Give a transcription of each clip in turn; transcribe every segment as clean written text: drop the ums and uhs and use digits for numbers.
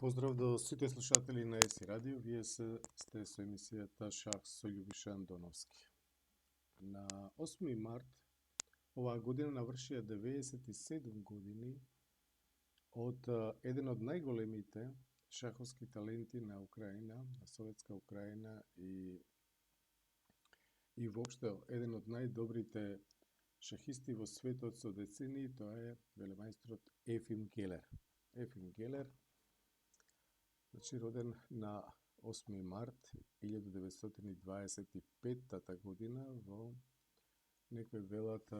Поздрав до сите слушатели на ЕСИ Радио. Вие сте со емисијата Шах со Љубиша Андоновски. На 8 март оваа година навршија 97 години од еден од најголемите шаховски таленти на Украина, на Советска Украина и воопшто еден од најдобрите шахисти во светот со децении, тоа е велемајсторот Ефим Гелер. Ефим Гелер, значи роден на 8 март 1925 година во некој велат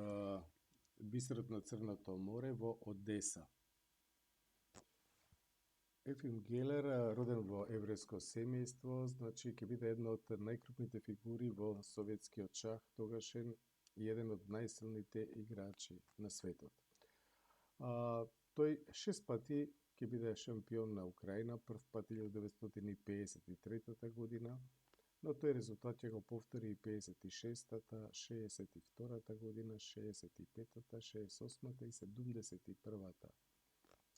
бисерот на Црното море во Одеса. Ефим Гелер, роден во еврејско семејство, значи ќе биде една од најкрупните фигури во советскиот шах тогашен и еден од најсилните играчи на светот. Тој 6 пати ќе биде шампион на Украина, прв пат 1953 година, но тој резултат ќе го повтори и 56-та, 62-та година, 65-та, 68-та и 71-та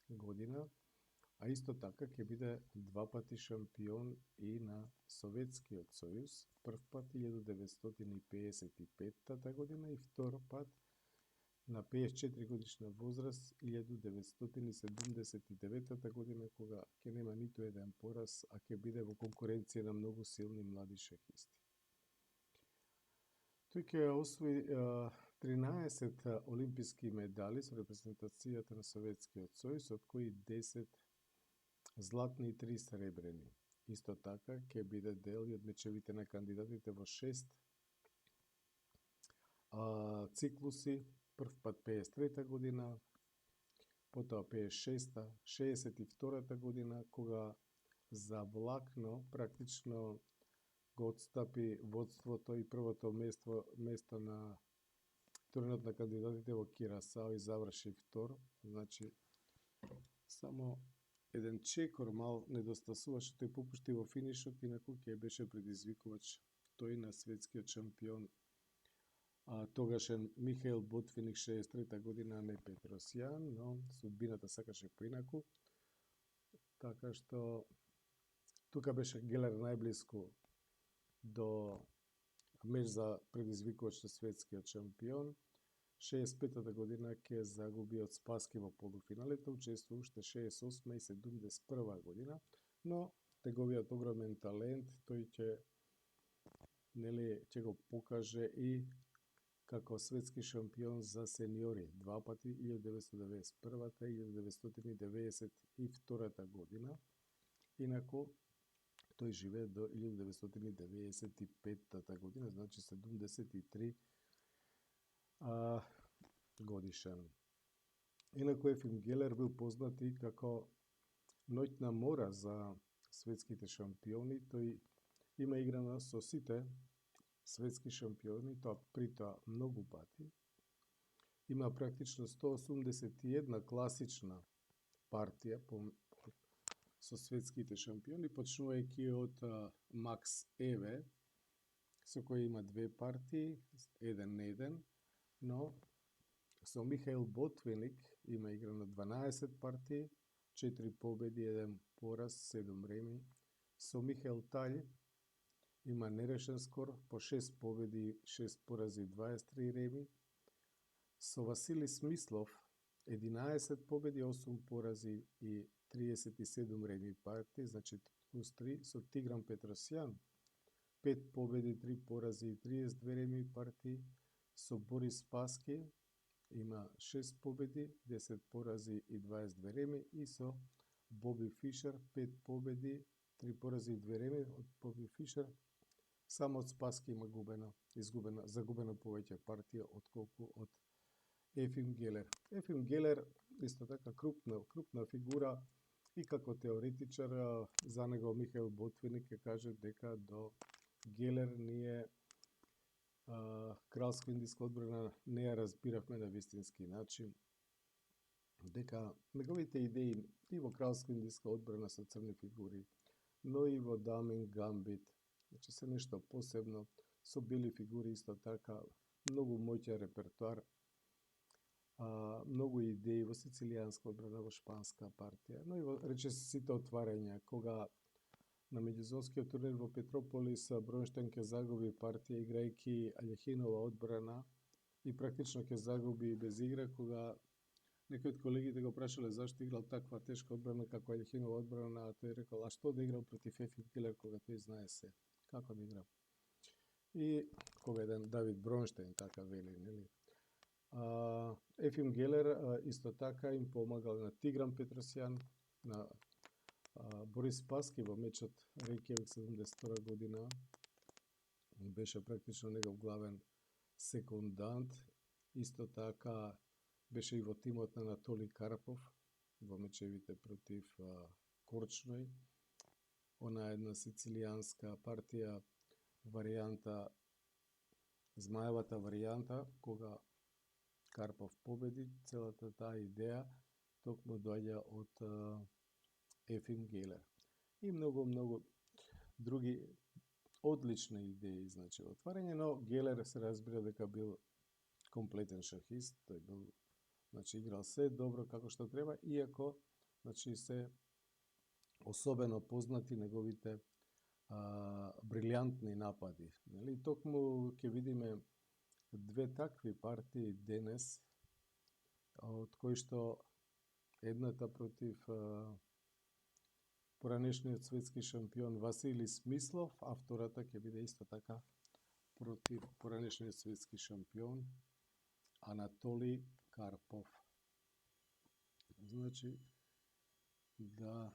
година, а исто така ќе биде два пати шампион и на Советскиот сојуз, прв пат 1955 година и втор пат на 54 годишна возраст 1979 година, кога ќе нема ниту еден пораз, а ќе биде во конкуренција на многу силни млади шахисти. Тој ќе освои 13 олимписки медали со репрезентацијата на Советскиот сојуз, од кои 10 златни и 3 сребрени. Исто така ќе биде дел и од мечевите на кандидатите во 6 циклуси, прв пат 53 година, потоа 56-та, 62-та година, кога завлакно практично го отстапи водството и првото место на турнирот на кандидатите во Кирасао и заврши втор. Значи, само еден чекор мал недостасуваше, тој попушти во финишот, инаку ќе беше предизвикувач тој на светскиот шампион тогашен Михаил Ботвиник 63-та година, а не Петросјан, но судбината сакаше поинаку. Така што тука беше Гелер најблиску до меч за предизвикувач на светскиот шампион. 65-та година ќе загуби од Спаски во полуфиналите, учествува уште 68 и 71 година, но неговиот огромен талент тој ќе го покаже и како светски шампион за сениори два пати 1991 и 1992 година. Инаку тој живее до 1995 година, значи 73 годишен. Инаку Ефим Гелер бил познат и како ноќна мора за светските шампиони. Тој има играно со сите светски шампиони, притоа многу пати. Има практично 181 класична партија со светските шампиони, почнувајќи од Макс Еве, со кој има две партии, 1-1, но со Михаил Ботвиник има играно 12 партии, 4 победи, 1 пораз, 7 реми. Со Михаил Таљ има нерешен скор, по 6 победи, 6 порази, 23 реми. Со Васили Смислов 11 победи, 8 порази и 37 реми партии, значи плюс 3. Со Тигран Петросјан 5 победи, 3 порази и 32 реми партии. Со Борис Спаски има 6 победи, 10 порази и 22 реми. И со Боби Фишер 5 победи, 3 порази и 2 реми. Од Боби Фишер само од Спаски има загубена повеќе партија отколку од Ефим Гелер. Ефим Гелер исто така крупна фигура и како теоретичар. За него Михаил Ботвиник ќе каже дека до Гелер ние кралска индиска одбрана не ја разбиравме на вистински начин, дека неговите идеи и во кралска индиска одбрана со црни фигури, но и во Дамин Гамбит, значи се нешто посебно, со бели фигури исто така, многу моќен репертоар. многу идеи во сицилијанска одбрана, во шпанска партија, но и во речиси сите отварања, кога на меѓузонскиот турнир во Петрополис Бронштайн ќе загуби партија играјќи Алјахинова одбрана и практично ќе загуби без игра, кога некои од колегите го прашале зашто играл таква тешка одбрана како Алјахинова одбрана, а тој рекол, а што да играл против Ефим Гелер кога тој знае се, како да игра. И кога еден Давид Бронштайн така вели, нели? Ефим Гелер исто така им помагал на Тигран Петросјан, на Борис Спаски во мечот Рејкјавик 72 година. Беше практично негов главен секундант. Исто така беше и во тимот на Анатолий Карпов во мечевите против Корчној. Она една сицилијанска партија, варијанта, змаевата варијанта, кога Карпов победи, целата таа идеја токму доаѓа од Ефим Гелер. И многу други одлични идеи, значи, во отварање, но Гелер се разбира дека бил комплетен шахист, тој бил, значи, играл се добро како што треба, иако, значи, се особено познати неговите брилјантни напади. Нели? Токму ќе видиме две такви партии денес, од кои што едната против поранешниот светски шампион Василий Смислов, а втората ќе биде исто така против поранешниот светски шампион Анатолий Карпов. Значи, да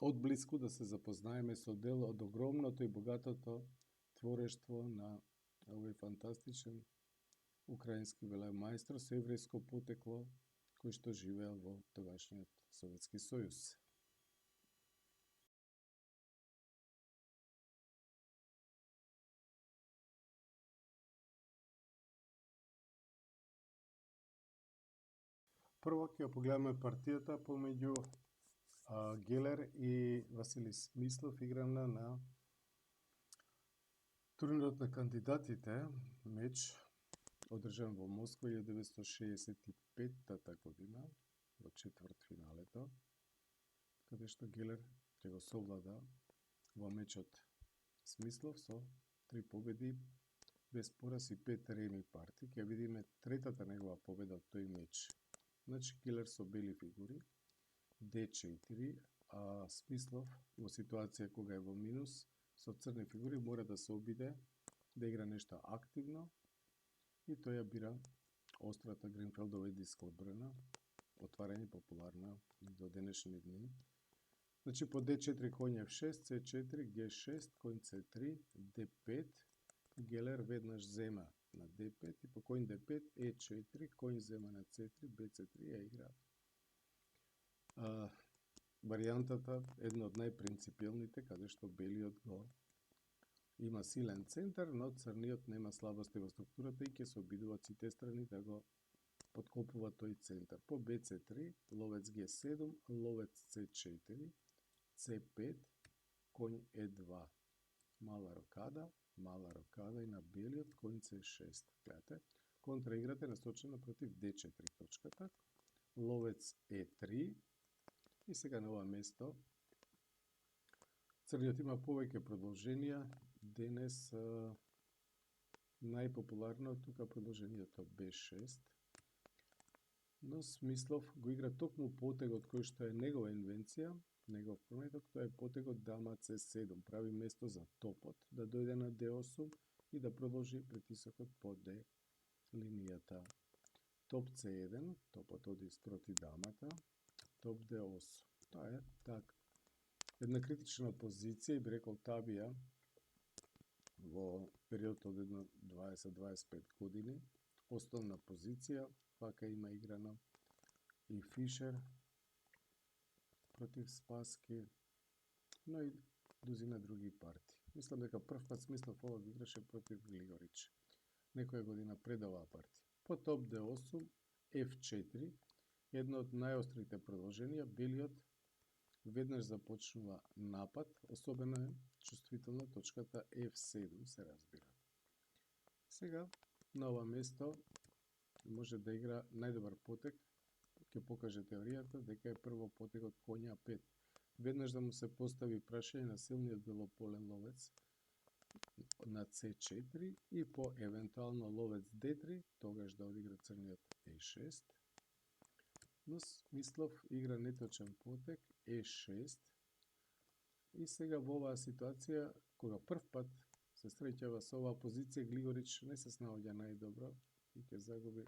одблиску да се запознаеме со дел од огромното и богатото творештво на овој фантастичен украински велемајстор со еврејско потекло, кој што живеел во тогашниот Советски сојуз. Прво ќе погледаме партијата помеѓу Гелер и Василий Смислов, играна на турнирот на кандидатите, меч одржан во Москва 1965 година, во четвртфиналето, каде што Гелер ќе го совлада во мечот Смислов со 3 победи, без пораз и 5 реми парти. Ќе видиме третата негова победа од тој меч. Значи, Гелер со бели фигури, D4, а Смислов во ситуација кога е во минус, со црни фигури мора да се обиде да игра нешто активно и тој ја бира острата Гринфелдова идиска одбрана, отварање популарна до денешни дни. Значи, по D4 коњ F6, C4, G6, коњ C3, D5, Гелер веднаш зема на D5 и по коњ D5, E4, коњ зема на C3, BC3 ја игра. Варијантата, една од најпринципиелните, каде што белиот го има силен центар, но црниот нема слабости во структурата и ќе се обидуваат сите страни да го подкопува тој центар. По BC3, ловец G7, ловец C4, C5, коњ E2, мала рокада и на белиот коњ C6. Гледате, контраиграта е насочена против D4 точката, ловец E3 и сега на ова место црниот има повеќе продолженија. Денес најпопуларно тука продолжението B6, но Смислов го игра токму потегот кој што е негова инвенција, негов прометок, тоа е потегот дама C7, прави место за топот да дојде на D8 и да продолжи притисокот по D линијата. Топ C1, топот оди спроти дамата, топ D8. Тоа е така една критична позиција и би рекол табија во период од 20-25 години. Основна позиција, вака има играно и Фишер против Спаски, но и дузина други парти. Мислам дека прв пат Смислов ова ги играше против Глигорич, некоја година пред оваа партија. По топ D8, F4, едно од најострите продолженија, белиот веднаш започнува напад, особено е чувствителна точката F7, се разбира. Сега, на ова место, може да игра најдобар потек, ќе покаже теоријата дека е прво потекот коња 5. Веднаш да му се постави прашање на силниот белополен ловец на C4 и по евентуално ловец D3, тогаш да одигра црниот E6. Но Смислов игра неточен потек E6 и сега во оваа ситуација, кога прв пат се среќава со оваа позиција, Глигорич не се снаоѓа најдобро и ќе загуби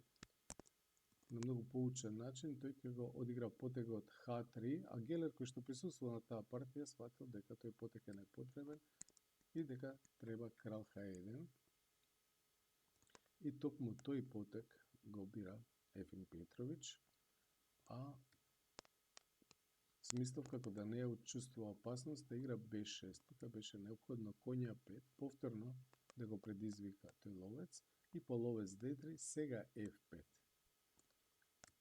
на многу поучен начин. Тој ќе го одигра потегот H3, а Гелер, кој што присуствува на таа партија, сватил дека тој потек е непотребен и дека треба крал H1. И токму тој потек го бира Ефим Петрович, а Смислов, како да не ја чувствува опасност, да игра B6. Тука беше неопходно коња 5, повторно да го предизвика тој ловец и по ловец D3, сега F5.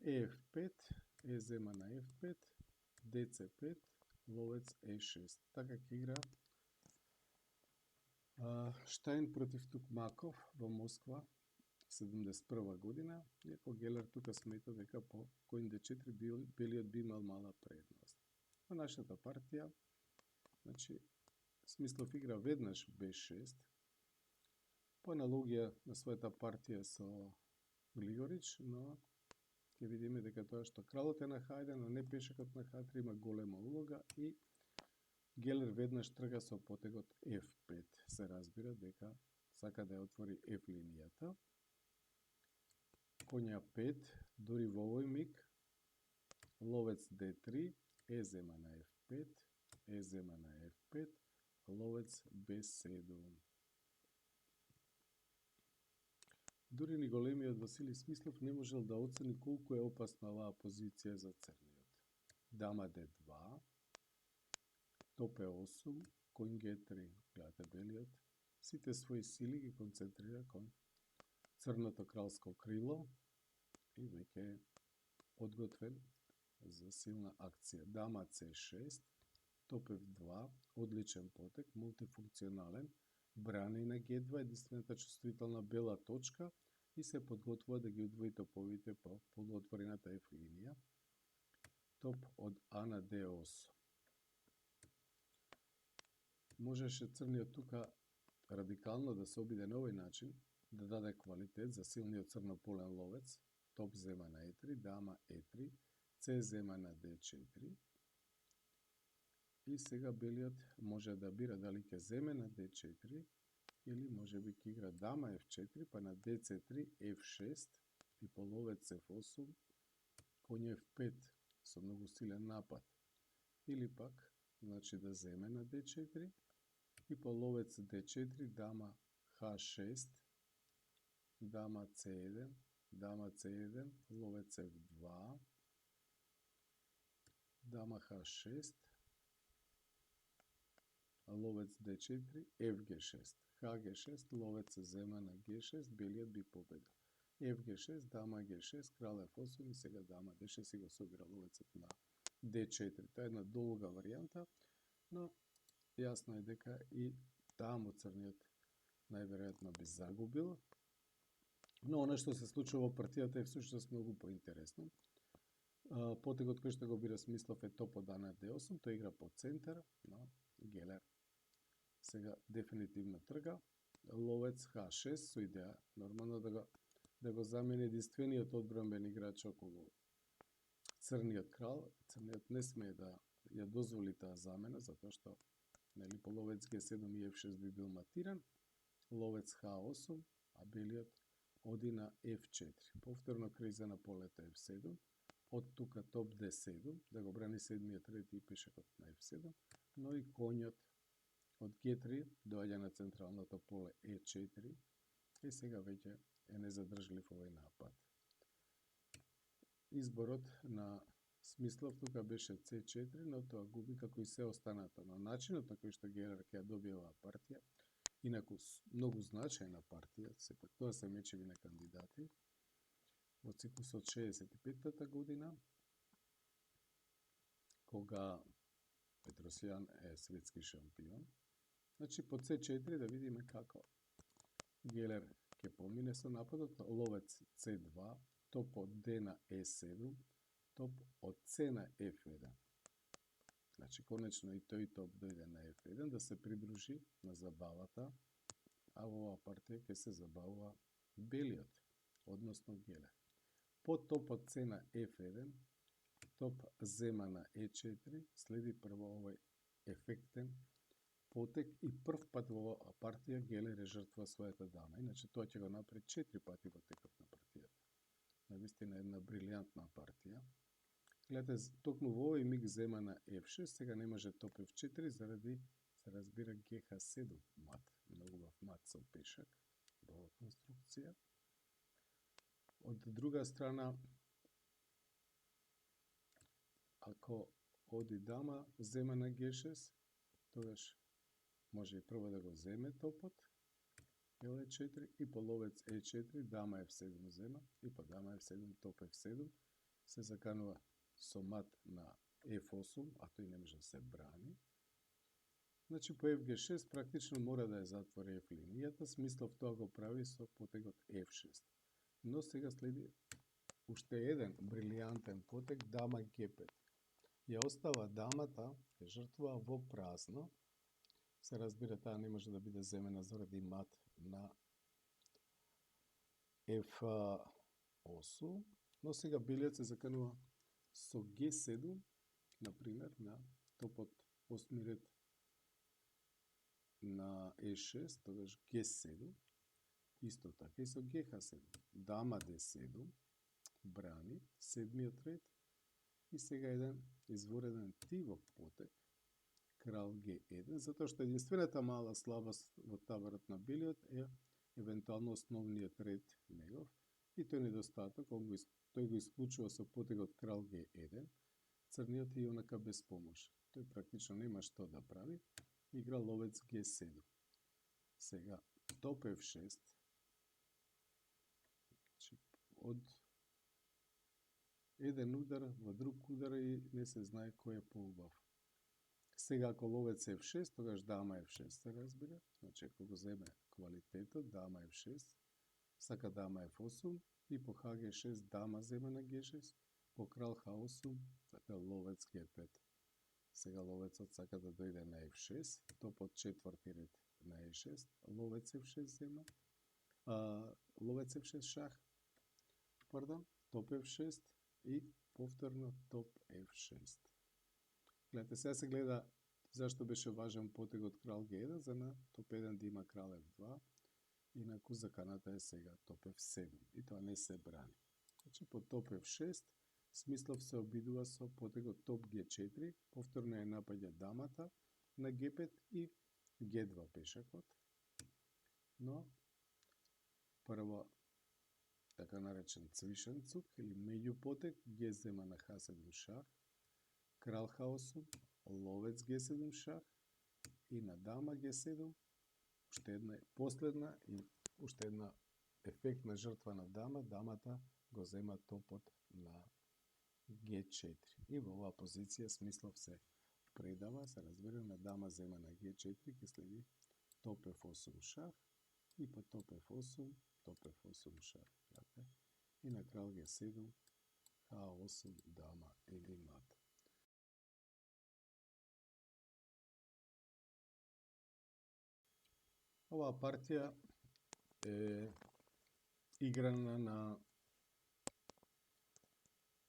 EF5, E зема на F5, DC5, ловец E6. Така ќе игра Штајн против Тукмаков во Москва 71 година, иако Гелер тука смета дека по коњ D4 белиот би имал мала предност. Во нашата партија, значи, Смислов игра веднаш B6, по аналогија на својата партија со Глигорич, но ќе видиме дека тоа што кралот е на H1, но не пешекот на H3 има голема улога и Гелер веднаш трга со потегот F5. Се разбира дека сака да ја отвори F линијата. Коња 5, дури во овој миг, ловец D3, E зема на F5, E зема на F5, ловец B7. Дури ни големиот Васили Смислов не можел да оцени колку е опасна оваа позиција за црниот. Дама D2, топ E8, коњ G3. Гледате белиот, сите своји сили ги концентрира кон црното кралско крило и веќе е подготвен за силна акција. Дама C6, топ F2, одличен потек, мултифункционален, брани на G2, единствената чувствителна бела точка и се подготвува да ги удвои топовите по полуотворената F линија. Топ од А на D8. Можеше црниот тука радикално да се обиде на овој начин, да даде квалитет за силниот црнополен ловец, топ зема на E3, дама E3, C зема на D4. И сега белиот може да бира дали ќе земе на D4 или може би ќе игра дама F4, па на DC3, F6 и по ловец F8, коњ F5 со многу силен напад. Или пак, значи да земе на D4 и по ловец D4, дама H6, дама C1, дама C1, ловец F2, дама H6, ловец D4, FG6, HG6, ловец зема на G6, белиот би победил. FG6, дама G6, крал F8 и сега дама D6 и го собира ловецот на D4. Тоа е една долга варијанта, но јасно е дека и таму црниот најверојатно би загубил. Но она што се случува во партијата е всушност многу поинтересно. Потегот кој што го бира Смислов е топ од А на D8, тој игра по центар, но Гелер сега дефинитивно трга. Ловец H6 со идеја нормално да го замени единствениот одбранбен играч околу црниот крал. Црниот не смее да ја дозволи таа замена, затоа што по ловец G7 и F6 би бил матиран. Ловец H8, а белиот оди на F4. Повторно криза на полето F7. Од тука топ D7, да го брани седмиот ред и пешекот на F7, но и коњот од G3 доаѓа на централното поле E4 и сега веќе е незадржлив овој напад. Изборот на Смислов тука беше C4, но тоа губи како и се останато. Но начинот на кој што Гелер ќе ја добие оваа партија, инаку многу значајна партија, сепак тоа се мечеви на кандидати, во циклусот 65-та година, кога Петросјан е светски шампион. Значи, по C4 да видиме како Гелер ќе помине со нападот, ловец C2, топ од D на E7, топ од C на F1. Значи, конечно и тој топ дојде на F1 да се придружи на забавата, а во оваа партија ќе се забавува белиот, односно Гелер. По топот C на F1, топ зема на E4, следи прво овој ефектен потек и прв пат во оваа партија Гелер е жртва својата дама. Иначе тоа ќе го направи 4 пати во текот на партијата. Навистина една брилијантна партија. Гледате, токму во овој миг зема на F6, сега не може топ F4 заради се разбира GH7 мат. Многу убав мат со пешак во оваа конструкција. Од друга страна, ако оди дама, зема на G6, тогаш може и прво да го земе топот, L4 и по ловец E4, дама F7 зема и по дама F7, топ F7, се заканува со мат на F8, а тој не може да се брани. Значи по FG6 практично мора да ја затвори F линијата, смислов тоа го прави со потегот F6. Но сега следи уште еден брилијантен потек, дама G5. Ја остава дамата, ја жртвува во празно. Се разбира, таа не може да биде земена заради мат на F8, но сега белиот се заканува со G7, например, на топот 8 ред на E6, тогаш G7, исто така и со GH7. Дама D7, брани, 7-миот ред, и сега еден извореден тивок потек, крал G1, затоа што единствената мала слабост во таборот на белиот е евентуално основниот ред негов, и тој недостаток, тој го исклучува со потегот крал G1, црниот е онака без помош. Тој практично нема што да прави, игра ловец G7. Сега, топ F6, од еден удар во друг удар и не се знае кој е поубав. Сега, ако ловец F6, тогаш дама F6 се разбира, значи ако го земе квалитетот, дама F6, сака дама F8 и по HG6 дама зема на G6, по крал H8, така ловец G5. Сега ловецот сака да дојде на F6, топот четврти ред на E6, ловец F6 зема, ловец F6 шах, пардон, топ F6 и повторно топ F6. Гледате, сега се гледа зашто беше важен потегот крал G1, за на топ 1 да има крал F2, инаку заканата е сега топ F7 и тоа не се брани. Значи по топ F6 Смислов се обидува со потегот топ G4, повторно ја напаѓа дамата на G5 и G2 пешакот, но прво така наречен цвишен цук или меѓу потек, G зема на H7 шах, крал H8, ловец G7 шах и на дама G7, уште една последна и уште една ефектна жртва на дама, дамата го зема топот на G4. И во оваа позиција Смислов се предава, се разбира, на дама зема на G4, ќе следи топ F8 шах и по топ F8, топ F8 шах. И на крал G7, H8, дама или мат. Оваа партија е играна на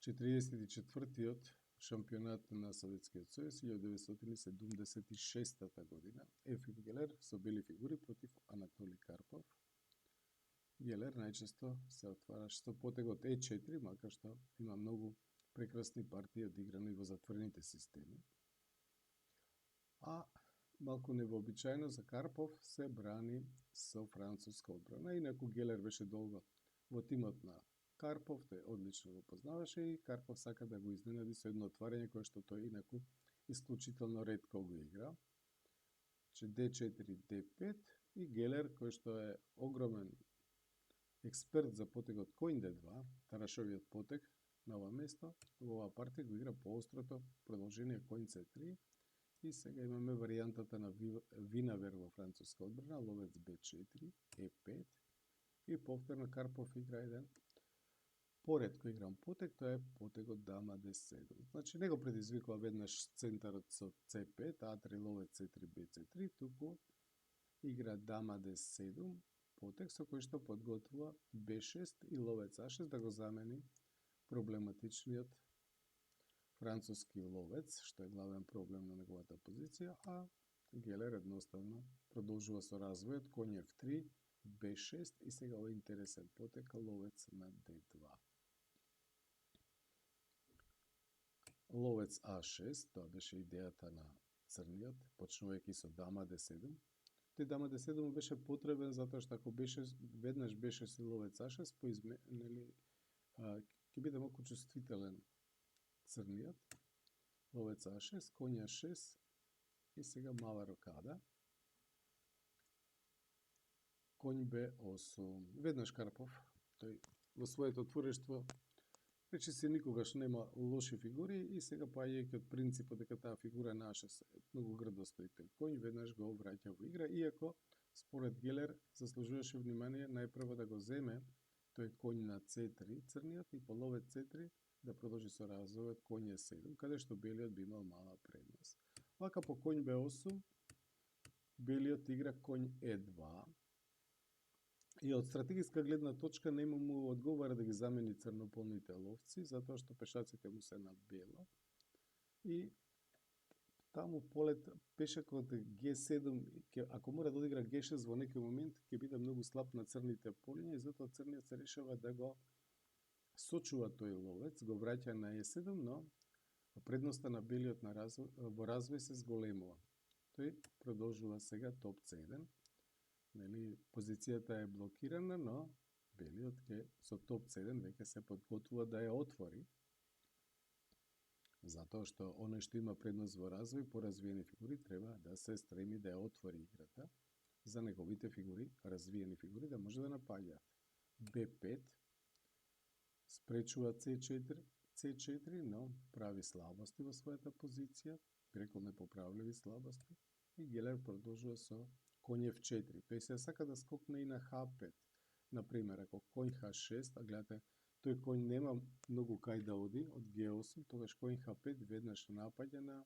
44-тиот шампионат на Советскиот сојуз 1976 година. Ефим Гелер со бели фигури против Анатоли Карпов. Гелер најчесто се отвараш со потегот E4, макар што има многу прекрасни партии одиграни во затворените системи. А малку невообичаено за Карпов се брани со француска одбрана, инаку Гелер беше долго во тимот на Карпов, тој одлично го познаваше и Карпов сака да го изненади со едно отварање кое што тој инаку исклучително ретко го игра. D4, D5 и Гелер, кој што е огромен експерт за потегот коин D2, тарашовиот потег на ова место, во оваа партија го игра поострото продолжение коин C3 и сега имаме варијантата на Винавер во француска одбрана, ловец B4, E5 И повторно Карпов игра еден поред кој играм потег, тоа е потегот дама d7. Значи не го предизвикува веднаш центарот со c5, a3 ловец c3 bc3, туку игра дама d7, потег со кој што подготвува b6 и ловец a6 да го замени проблематичниот француски ловец, што е главен проблем на неговата позиција, а Гелер едноставно продолжува со развојот, коњ f3, b6 и сега овој интересен потек ловец на d2. Ловец a6, тоа беше идејата на црниот, почнувајќи со дама d7. Тој дама d7 беше потребен затоа што ако беше веднаш беше си ловец a6, ќе биде малку чувствителен црниот. Ловец a6, коњ a6 и сега мала рокада. Коњ b8. Веднаш Карпов, тој во своето отворештво речи се никогаш нема лоши фигури и сега паѓајќи од принципот дека таа фигура на a6 е многу грдостои тој коњ, веднаш го враќа во игра, иако според Гелер заслужуваше внимание најпрво да го земе тој коњ на c3 црниот и по ловец c3 да продолжи со развојот коњ e7, каде што белиот би имал мала предност. Вака по коњ b8 белиот игра коњ e2 и од стратегиска гледна точка нема му одговара да ги замени црнополните ловци, затоа што пешаците му се на бело. И таму полет пешакот g7, ако мора да одигра g6 во некој момент, ќе биде многу слаб на црните полиња и затоа црниот се решава да го сочува тој ловец, го враќа на e7, но предноста на белиот во развој се зголемува. Тој продолжува сега топ c1. Нели, позицијата е блокирана, но белиот со топ c1 веќе се подготвува да ја отвори. Затоа што оној што има предност во развој, поразвиени фигури, треба да се стреми да ја отвори играта за неговите фигури, развиени фигури, да може да напаѓаат. b5 спречува c4, но прави слабости во својата позиција, преку непоправливи слабости, и Гелер продолжува со коњ f4. Тој се сака да скокне и на h5. Например, ако коњ h6, а гледате, тој коњ нема многу кај да оди од g8, тогаш коњ h5 веднаш напаѓа на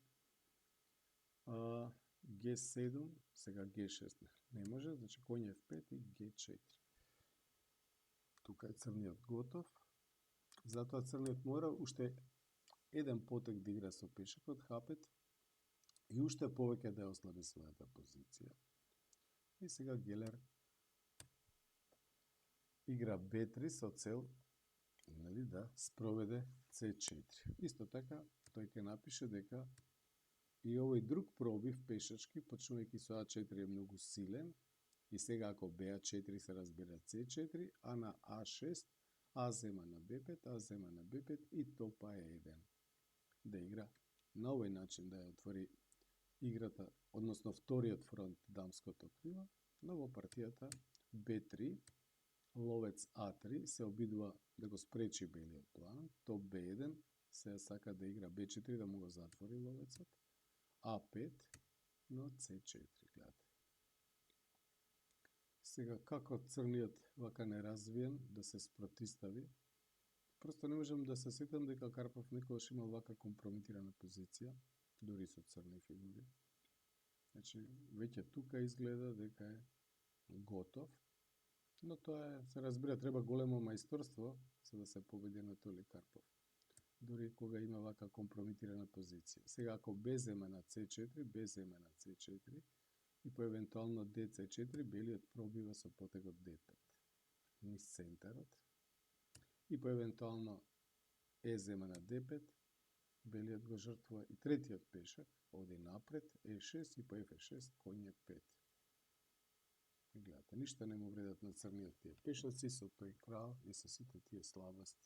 g7, сега g6 не може, значи коњ f5 и g4. Тука е црниот готов. Затоа црниот мора уште еден потек да игра со пешакот h5 и уште повеќе да ја ослаби својата позиција. И сега Гелер игра b3 со цел да спроведе c4. Исто така, тој ќе напише дека и овој друг пробив пешачки, почнувајќи со a4 е многу силен, и сега ако b4 се разбира c4, а на a6, а зема на b5, а зема на b5 и топа е 1. Да игра на овој начин, да ја отвори играта, односно вториот фронт дамското крило, но во партијата b3, ловец a3 се обидува да го спречи белиот план, топ b1 се сака да игра b4 да му го затвори ловецот, a5, но c4, гледате. Сега, како црниот вака неразвиен да се спротистави, просто не можам да се сетам дека Карпов некогаш имал вака компрометирана позиција, дури со црни фигури. Значи, веќе тука изгледа дека е готов, но тоа се разбира, треба големо мајсторство за да се победи Анатоли Карпов. Дури кога има вака компрометирана позиција. Сега, ако Б зема на C4, Б зема на C4 и по евентуално DC4, белиот пробива со потегот D5 низ центарот. И по евентуално Е зема на D5, белиот го жртвува и третиот пешак, оди напред, Е6 и по Ф6, коњ Е5. Гледате, ништо не му вредат на црниот тие пешаци со тој крал и со сите тие слабости.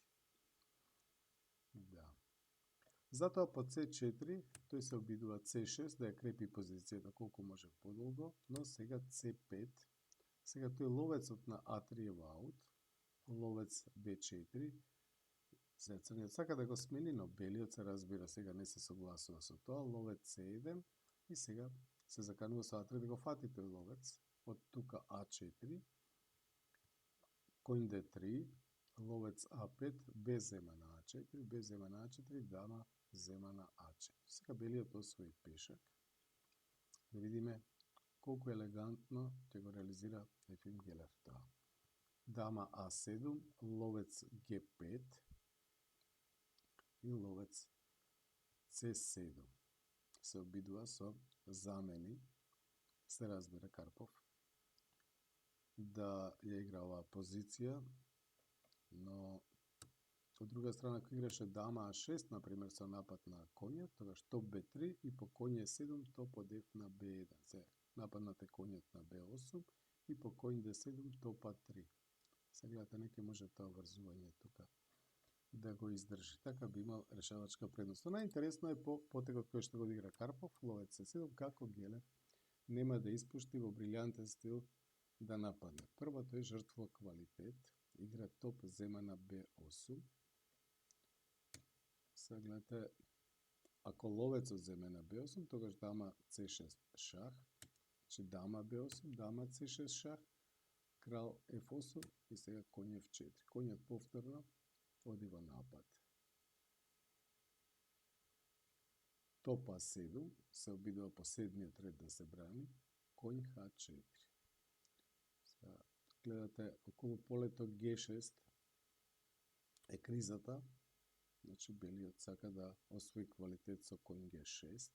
Да. Затоа по C4 тој се обидува C6 да ја крепи позицијата колку може подолго, но сега C5, сега тој ловецот на А3 е во аут, ловец B4, се црниот сака да го смени, но белиот се разбира, сега не се согласува со тоа, ловец C1 и сега се заканува со А3 да го фати тој ловец, од тука А4, конј d3, ловец a5, без зема на a4, без зема на a4, дама зема на a4. Сега белиот освои пешак. Да видиме колку елегантно ќе го реализира Ефим Гелер тоа. Дама a7, ловец g5 и ловец c7. Се обидува со замени, се разбира Карпов, да ја игра оваа позиција, но од друга страна, ако играше дама a6, например, со напад на коњот, тогаш топ b3 и по коње 7 топ од f на b1. Се нападнате коњот на b8 и по коњ d7 топ a3. Сега гледате, неке може тоа врзување тука да го издржи. Така би имал решавачка предност. Најинтересно е по потегот кој што го игра Карпов, ловец c7, како Гелер нема да испушти во брилјантен стил да нападне. Прво тој жртвува квалитет, игра топ зема на b8. Сега гледате, ако ловецот земе на b8, тогаш дама c6 шах, значи дама b8, дама c6 шах, крал f8 и сега коњ f4. Коњот повторно оди во напад. Топ a7 се обидува по седмиот ред да се брани, коњ h4. Сега гледате, околу полето g6 е кризата, значи белиот сака да освои квалитет со коњ g6.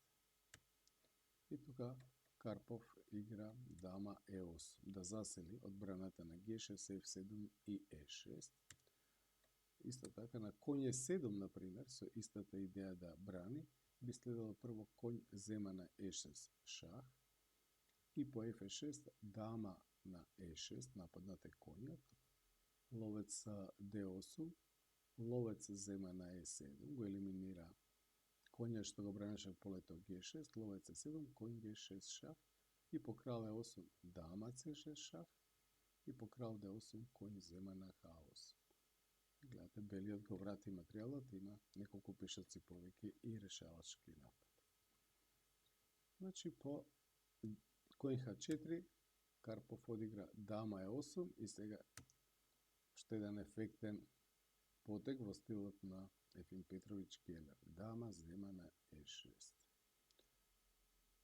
И тука Карпов игра дама e8, да засели одбраната на g6, f7 и e6. Исто така на коње 7, например, со истата идеја да брани, би следало прво коњ зема на e6 шах и по f6 дама на e6, нападнате коњот, ловец d8, ловец зема на e7, го елиминира коња што го бранеше полето g6, ловец e7, коњ g6 шах и по крал e8 дама c6 шах и по крал d8 коњ зема на h8. Гледате, белиот го врати материјалот, има неколку пешаци повеќе и решавачки напад. Значи, по коњ h4, Карпов одигра дама e8 и сега уште еден ефектен потег во стилот на Ефим Петрович Гелер. Дама зема на e6.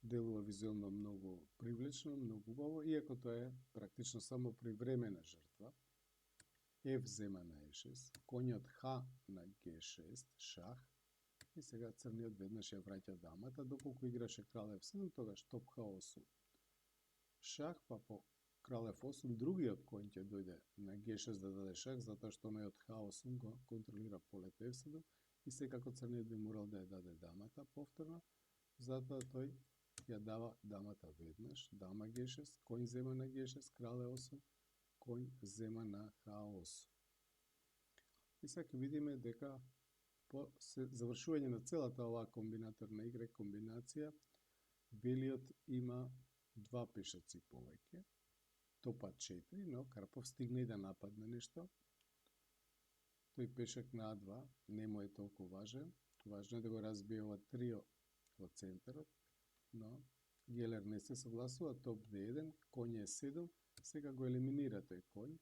Делува визуелно многу привлечно, многу убаво, иако тоа е практично само привремена жртва. F зема на e6, коњот H на g6, шах, и сега црниот веднаш ја враќа дамата, доколку играше крал f7, тогаш топ h8 шах, па по крал f8, другиот коњ ќе дојде на g6 да даде шах, затоа што оној од h8 го контролира полето f7, и секако црниот би морал да ја даде дамата повторно, затоа тој ја дава дамата веднаш, дама g6, коњ зема на g6, крал e8, коњ зема на h8. И сега ќе видиме дека по завршување на целата оваа комбинаторна игра, комбинација, белиот има два пешаци повеќе, топ a4, но Карпов стигна и да нападне нешто. Тој пешак на a2 не му е толку важен, важно е да го разбие ова трио во центарот, но Гелер не се согласува, топ d1, коњ e7, сега го елиминира тој коњ,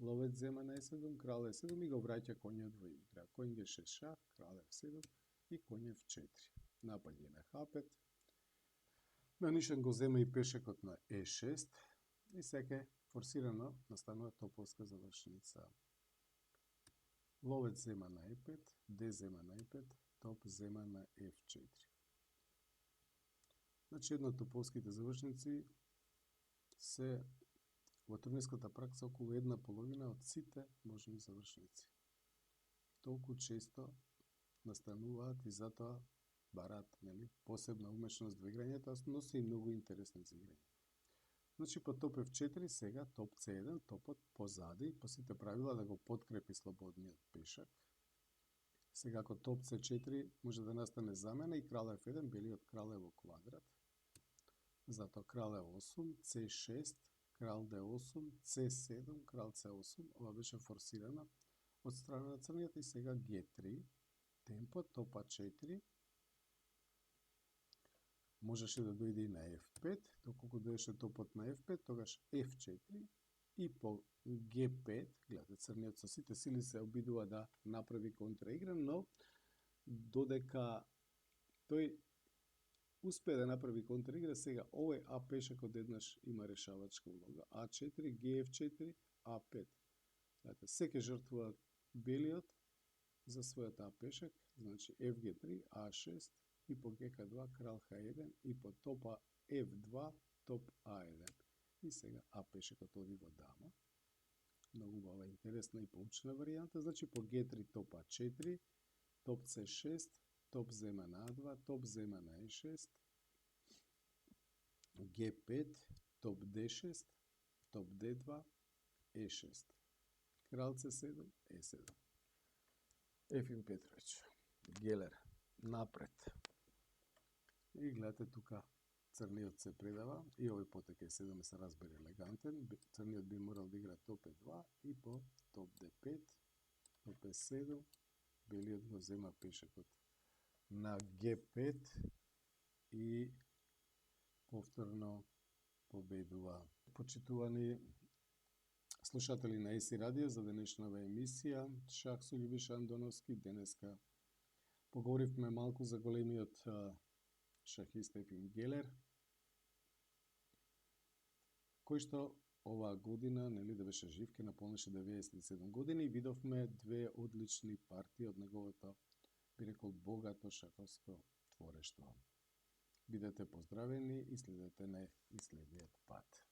ловец зема на e7, крал e7 и го враќа коњот во игра. Коњ g6 шах, крал f7 и коњ f4. Напаѓање на h5. Нанишен го зема и пешекот на e6 и сега форсирано настанува топовска завршница. Ловец зема на e5, d зема на e5, топ зема на f4. Значи, една од топовските завршници се во турнирската пракса околу една половина од сите можни завршници. Толку често настануваат и затоа бараат, нели, посебна умешност во играњето, но се и многу интересни за играње. Значи, по топ f4 сега топ c1, топот позади, по сите правила да го подкрепи слободниот пешак. Сега ако топ c4 може да настане замена и крал f1, белиот крал е во квадрат. Затоа крал e8, c6, крал d8, c7, крал c8, ова беше форсирано од страна на црниот и сега g3, темпо, топ a4, можеше да дојде и на f5, доколку дојдеше топот на f5, тогаш f4 и по G5, гледате, црниот со сите сили се обидува да направи контраигра, но додека тој успее да направи контраигра, сега овој А пешакот еднаш има решавачка улога. А4, Гф4, А5. Знаете, секе жртвува белиот за својот А пешак, значи ФГ3, А6 и по ГК2, крал Х1 и по топ Ф2, топ А1. И сега А пешакот оди во дама. Многу убава, интересна и поучна варијанта. Значи по Г3, топ А4, топ С6, топ зема на А2, топ зема на Е6, Г5, топ Д6, топ Д2, Е6. Крал С7, Е7. Ефим Петрович, Гелер, напред. И гледате тука, црниот се предава и овој потек Е7 се разбере елегантен. Црниот би морал да игра топ Е2 и по топ Д5, топ Е7, белиот го зема пешакот на Г5 и повторно победува. Почитувани слушатели на ЕСИ Радио, за денешнава емисија Шах со Љубиша Андоновски. Денеска поговоривме малку за големиот шахист Ефим Гелер, кој што оваа година, нели, да беше жив, ке наполнеше 97 години и видовме две одлични партии од неговото, би рекол, богато шаховско творештво. Бидете поздравени и следете не и следниот пат.